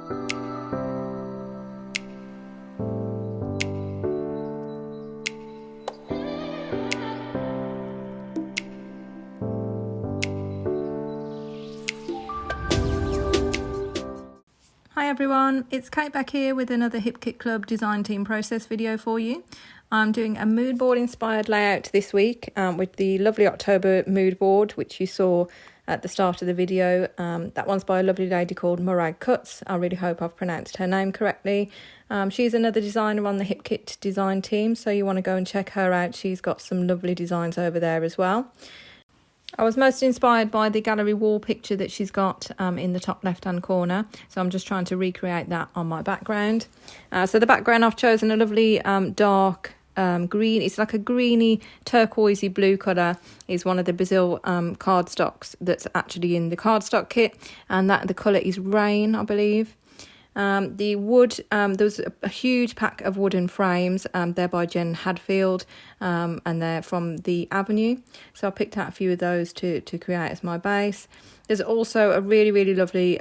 Hi everyone, it's Kate back here with another Hipkit Club design team process video for you. I'm doing a mood board inspired layout this week with the lovely October mood board, which you saw at the start of the video. That one's by a lovely lady called Hipkits. I really hope I've pronounced her name correctly. She's another designer on the Hipkit design team, so you want to go and check her out. She's got some lovely designs over there as well. I was most inspired by the gallery wall picture that she's got in the top left hand corner, so I'm just trying to recreate that on my background. So the background, I've chosen a lovely dark green. It's like a greeny turquoisey blue colour. Is one of the Brazil cardstocks that's actually in the cardstock kit, and that the colour is Rain, I believe. The wood, there was a huge pack of wooden frames. They're by Jen Hadfield, and they're from the Avenue. So I picked out a few of those to create as my base. There's also a really lovely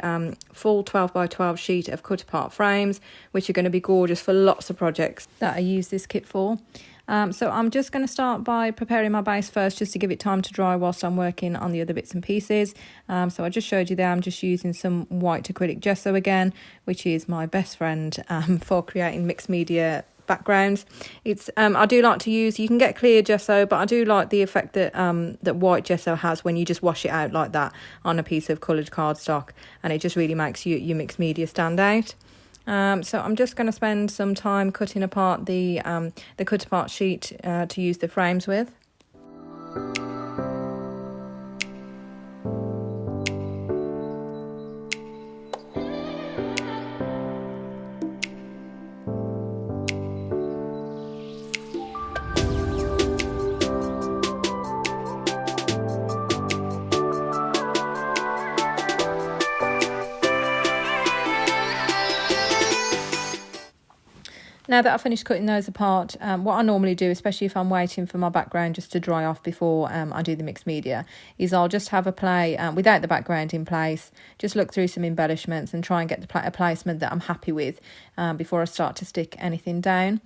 full 12 by 12 sheet of cut apart frames, which are going to be gorgeous for lots of projects that I use this kit for. So I'm just going to start by preparing my base first, just to give it time to dry whilst I'm working on the other bits and pieces. So I just showed you there, I'm just using some white acrylic gesso again, which is my best friend for creating mixed media backgrounds. It's I do like to use, you can get clear gesso, but I do like the effect that that white gesso has when you just wash it out like that on a piece of coloured cardstock, and it just really makes your mixed media stand out. So I'm just going to spend some time cutting apart the cut apart sheet to use the frames with. Now that I've finished cutting those apart, what I normally do, especially if I'm waiting for my background just to dry off before I do the mixed media, is I'll just have a play without the background in place, just look through some embellishments and try and get a placement that I'm happy with before I start to stick anything down.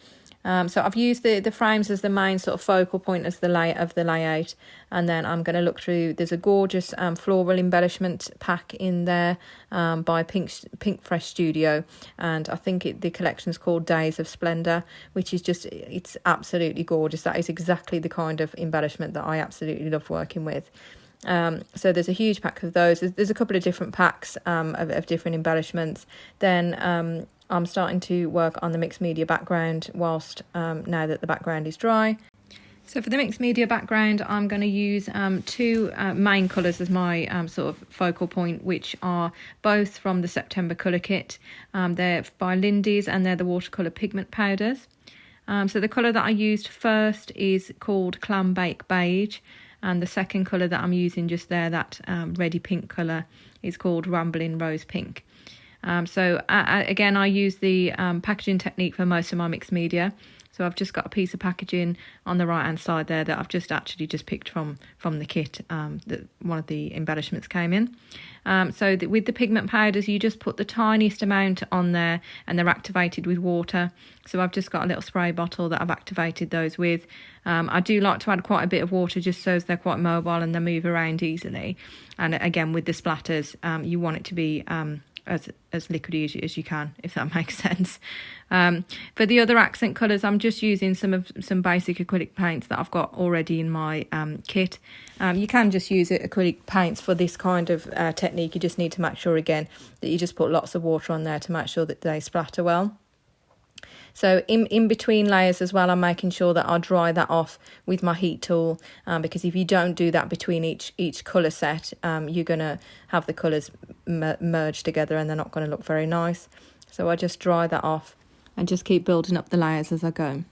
So I've used the frames as the main sort of focal point as the layout, and then I'm going to look through. There's a gorgeous floral embellishment pack in there by Pink Fresh Studio, and I think the collection's called Days of Splendour, which is just, it's absolutely gorgeous. That is exactly the kind of embellishment that I absolutely love working with. So there's a huge pack of those. There's a couple of different packs of different embellishments. Then I'm starting to work on the mixed media background whilst now that the background is dry. So for the mixed media background, I'm going to use two main colours as my sort of focal point, which are both from the September colour kit. They're by Lindy's, and they're the watercolour pigment powders. So the colour that I used first is called Clam Bake Beige, and the second colour that I'm using just there, that reddy pink colour, is called Rambling Rose Pink. So again, I use the packaging technique for most of my mixed media. So I've just got a piece of packaging on the right hand side there that I've just picked from the kit that one of the embellishments came in. With the pigment powders, you just put the tiniest amount on there, and they're activated with water. So I've just got a little spray bottle that I've activated those with. I do like to add quite a bit of water just so they're quite mobile and they move around easily. And again, with the splatters, you want it to be as liquidy as you can, if that makes sense. For the other accent colours, I'm just using some basic acrylic paints that I've got already in my kit. You can just use acrylic paints for this kind of technique. You just need to make sure again that you just put lots of water on there to make sure that they splatter well. So in between layers as well, I'm making sure that I dry that off with my heat tool, because if you don't do that between each colour set, you're going to have the colours merge together and they're not going to look very nice. So I just dry that off and just keep building up the layers as I go.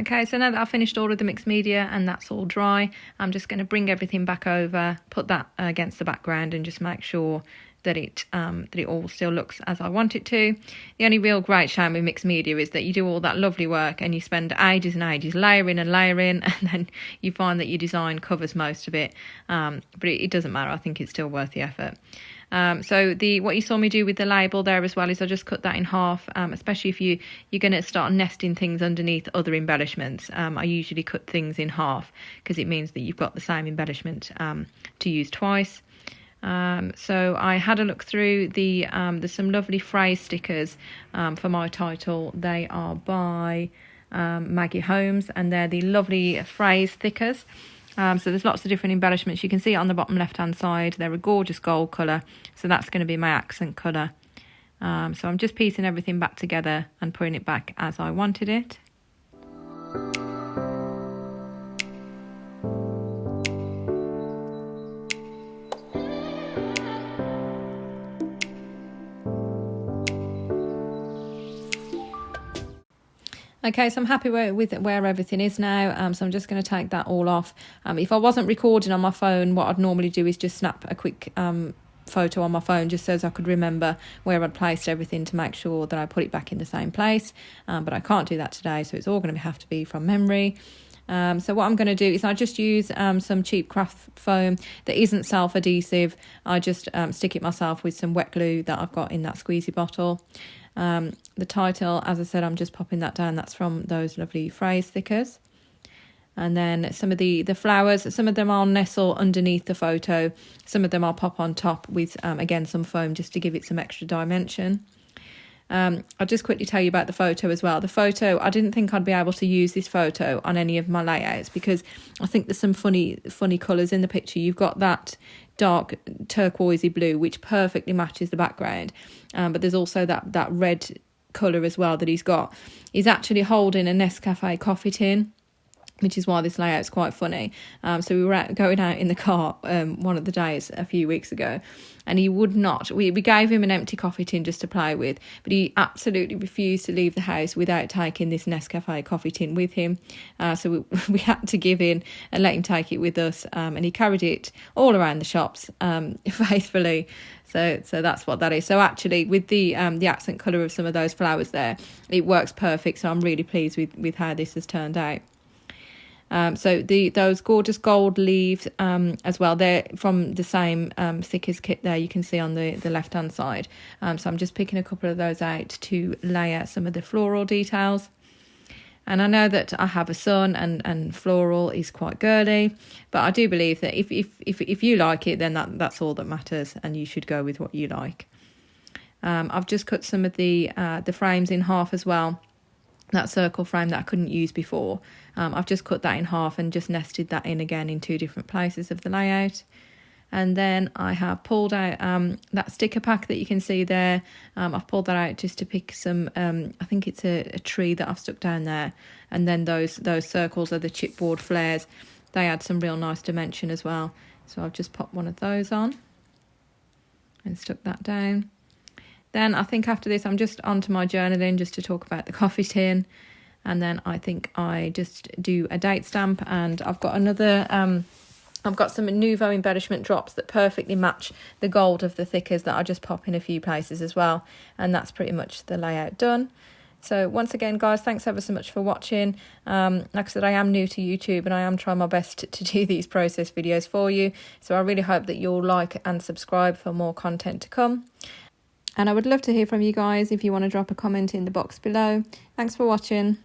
Okay, so now that I've finished all of the mixed media and that's all dry, I'm just going to bring everything back over, put that against the background and just make sure that it all still looks as I want it to. The only real great shame with mixed media is that you do all that lovely work and you spend ages and ages layering and layering, and then you find that your design covers most of it. But it doesn't matter. I think it's still worth the effort. So what you saw me do with the label there as well is I just cut that in half, especially if you're going to start nesting things underneath other embellishments. I usually cut things in half because it means that you've got the same embellishment to use twice. So I had a look through there's some lovely phrase stickers for my title. They are by Maggie Holmes, and they're the lovely phrase stickers. So there's lots of different embellishments. You can see it on the bottom left hand side. They're a gorgeous gold colour, so that's going to be my accent colour. So I'm just piecing everything back together and putting it back as I wanted it. Okay, so I'm happy with where everything is now, so I'm just going to take that all off. If I wasn't recording on my phone, what I'd normally do is just snap a quick photo on my phone just so as I could remember where I'd placed everything to make sure that I put it back in the same place, but I can't do that today, so it's all going to have to be from memory. So what I'm going to do is I just use some cheap craft foam that isn't self-adhesive. I just stick it myself with some wet glue that I've got in that squeezy bottle. The title, as I said, I'm just popping that down. That's from those lovely phrase stickers. And then some of the flowers, some of them I'll nestle underneath the photo. Some of them I'll pop on top with, again, some foam just to give it some extra dimension. I'll just quickly tell you about the photo as well. The photo, I didn't think I'd be able to use this photo on any of my layouts because I think there's some funny colours in the picture. You've got that dark turquoisey blue which perfectly matches the background, but there's also that red colour as well that he's got. He's actually holding a Nescafe coffee tin, which is why this layout's quite funny. So we were going out in the car one of the days a few weeks ago, and he would not. We gave him an empty coffee tin just to play with, but he absolutely refused to leave the house without taking this Nescafe coffee tin with him. So we had to give in and let him take it with us, and he carried it all around the shops faithfully. So that's what that is. So actually, with the accent colour of some of those flowers there, it works perfect. So I'm really pleased with how this has turned out. So those gorgeous gold leaves as well, they're from the same thickest kit there you can see on the left hand side. So I'm just picking a couple of those out to layer some of the floral details. And I know that I have a son and floral is quite girly, but I do believe that if you like it, then that's all that matters, and you should go with what you like. I've just cut some of the frames in half as well. That circle frame that I couldn't use before, I've just cut that in half and just nested that in again in two different places of the layout. And then I have pulled out that sticker pack that you can see there. I've pulled that out just to pick some, I think it's a tree that I've stuck down there. And then those circles are the chipboard flares. They add some real nice dimension as well. So I've just popped one of those on and stuck that down. Then I think after this, I'm just onto my journaling just to talk about the coffee tin. And then I think I just do a date stamp, and I've got another, I've got some Nouveau embellishment drops that perfectly match the gold of the thickers that I just pop in a few places as well. And that's pretty much the layout done. So once again, guys, thanks ever so much for watching. Like I said, I am new to YouTube and I am trying my best to do these process videos for you. So I really hope that you'll like and subscribe for more content to come. And I would love to hear from you guys if you want to drop a comment in the box below. Thanks for watching.